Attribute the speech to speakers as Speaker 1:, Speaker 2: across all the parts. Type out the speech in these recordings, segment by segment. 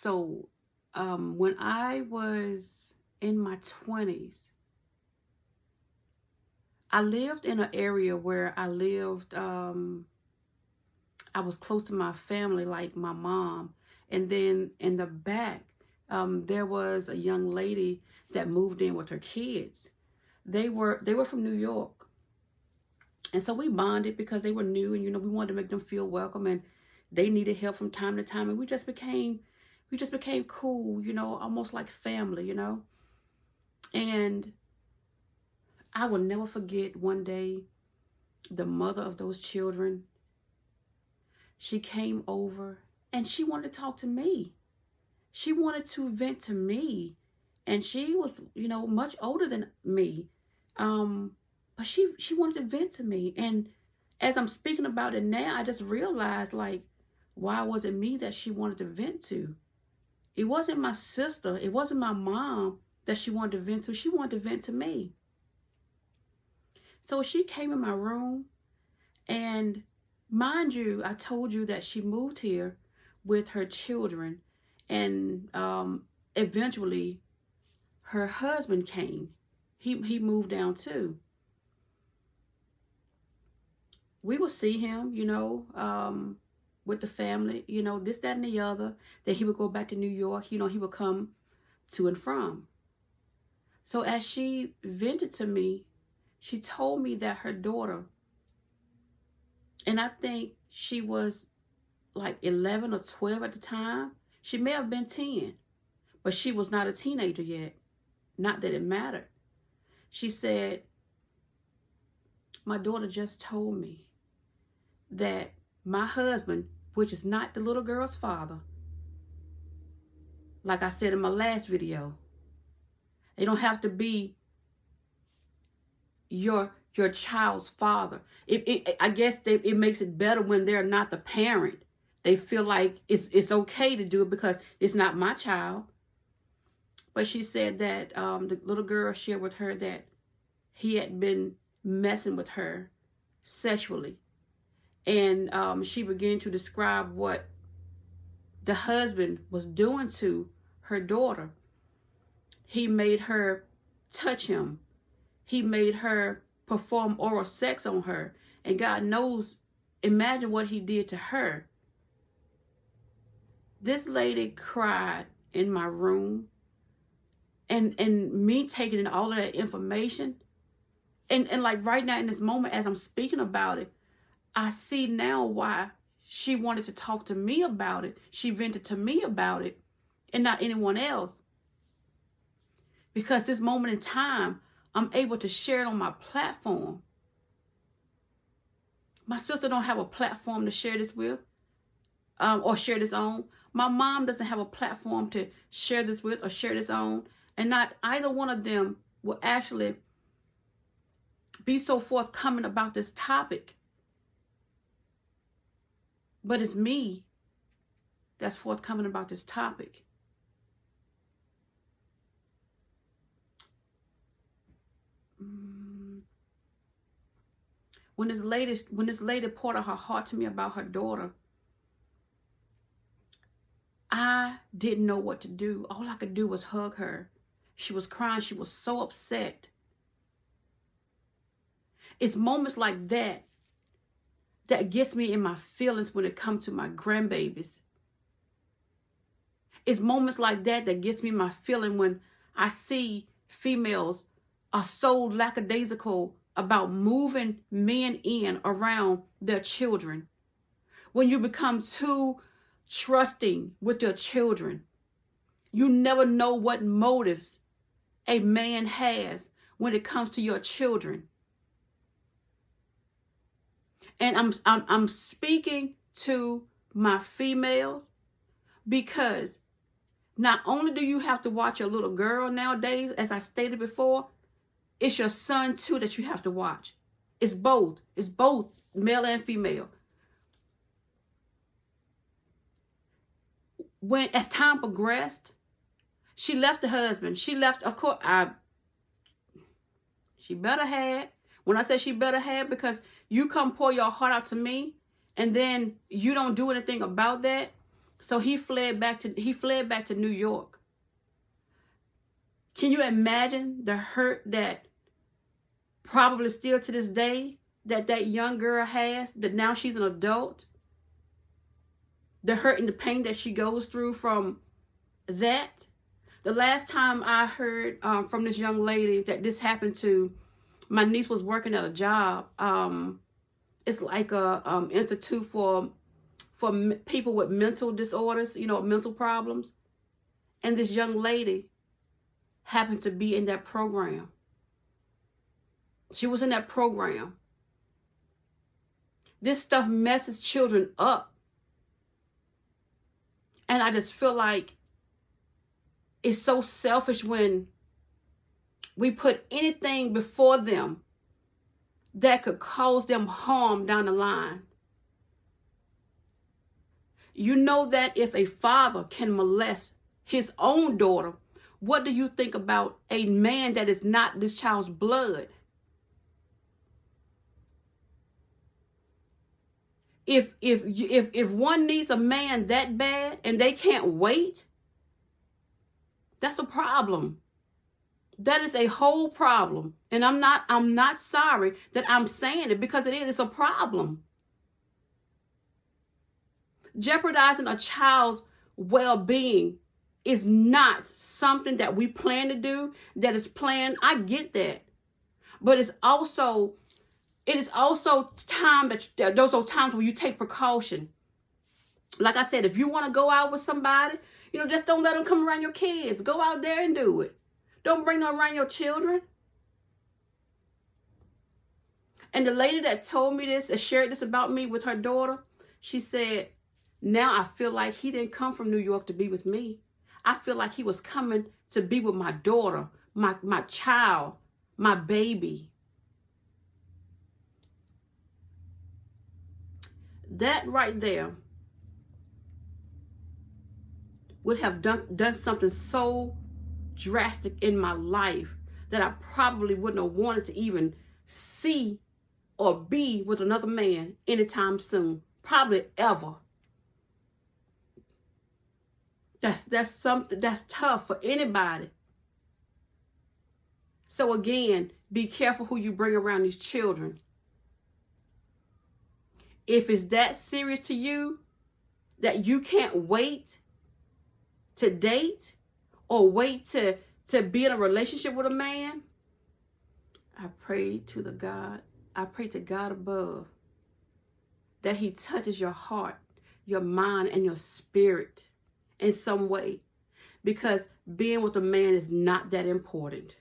Speaker 1: So, when I was in my 20s, I lived in an area where I was close to my family, like my mom. And then in the back, there was a young lady that moved in with her kids. They were from New York. And so we bonded because they were new and, we wanted to make them feel welcome, and they needed help from time to time. And we just became cool, almost like family. And I will never forget one day, the mother of those children, she came over and she wanted to talk to me. She wanted to vent to me. And she was, much older than me. But she wanted to vent to me. And as I'm speaking about it now, I just realized, like, why was it me that she wanted to vent to? It wasn't my sister. It wasn't my mom that she wanted to vent to. She wanted to vent to me. So she came in my room, and mind you, I told you that she moved here with her children, and eventually her husband came. He moved down too. We would see him, with the family, this, that, and the other. Then he would go back to New York. He would come to and from. So as she vented to me, she told me that her daughter, and I think she was like 11 or 12 at the time. She may have been 10, but she was not a teenager yet. Not that it mattered. She said, my daughter just told me that my husband, which is not the little girl's father, like I said in my last video, they don't have to be your child's father. I guess it makes it better when they're not the parent. They feel like it's okay to do it because it's not my child. But she said that the little girl shared with her that he had been messing with her sexually. And she began to describe what the husband was doing to her daughter. He made her touch him. He made her perform oral sex on her. And God knows, imagine what he did to her. This lady cried in my room. And me taking in all of that information. And like right now in this moment, as I'm speaking about it, I see now why she wanted to talk to me about it. She vented to me about it and not anyone else. Because this moment in time, I'm able to share it on my platform. My sister don't have a platform to share this with or share this on. My mom doesn't have a platform to share this with or share this on. And not either one of them will actually be so forthcoming about this topic. But it's me that's forthcoming about this topic. When this lady poured out her heart to me about her daughter, I didn't know what to do. All I could do was hug her. She was crying. She was so upset. It's moments like that that gets me in my feelings when it comes to my grandbabies. It's moments like that that gets me in my feeling when I see females are so lackadaisical about moving men in around their children. When you become too trusting with your children, you never know what motives a man has when it comes to your children. And I'm speaking to my females because not only do you have to watch your little girl nowadays, as I stated before, it's your son too that you have to watch. It's both. It's both male and female. When as time progressed, she left the husband. She left, of course, she better had. When I say she better have, because you come pour your heart out to me and then you don't do anything about that. So he fled back to New York. Can you imagine the hurt that probably still to this day that young girl has, that now she's an adult? The hurt and the pain that she goes through from that. The last time I heard from this young lady that this happened to, my niece was working at a job. It's like a institute for people with mental disorders, mental problems. And this young lady happened to be in that program. She was in that program. This stuff messes children up. And I just feel like it's so selfish when we put anything before them that could cause them harm down the line. You know that if a father can molest his own daughter, what do you think about a man that is not this child's blood? If one needs a man that bad and they can't wait, that's a problem. That is a whole problem. And I'm not sorry that I'm saying it, because it's a problem. Jeopardizing a child's well-being is not something that we plan to do, that is planned. I get that. But it is also time that those are times where you take precaution. Like I said, if you want to go out with somebody, just don't let them come around your kids. Go out there and do it. Don't bring them around your children. And the lady that told me this, that shared this about me with her daughter, she said, now I feel like he didn't come from New York to be with me. I feel like he was coming to be with my daughter, my child, my baby. That right there would have done something so drastic in my life that I probably wouldn't have wanted to even see or be with another man anytime soon. Probably ever. That's something that's tough for anybody. So again, be careful who you bring around these children. If it's that serious to you that you can't wait to date or wait to be in a relationship with a man, I pray to God above that he touches your heart, your mind, and your spirit in some way, because being with a man is not that important.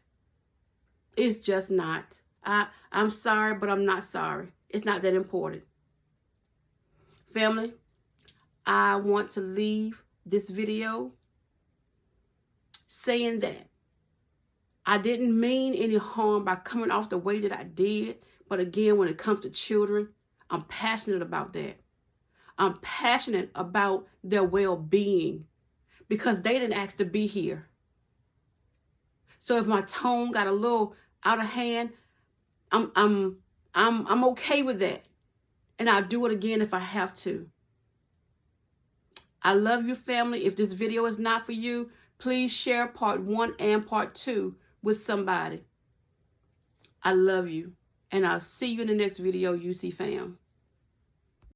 Speaker 1: It's just not. I'm sorry, but I'm not sorry. It's not that important. Family, I want to leave this video saying that I didn't mean any harm by coming off the way that I did. But again, when it comes to children, I'm passionate about that. I'm passionate about their well-being, because they didn't ask to be here. So if my tone got a little out of hand, I'm okay with that. And I'll do it again if I have to. I love you, family. If this video is not for you, please share part 1 and part 2 with somebody. I love you. And I'll see you in the next video, UC fam.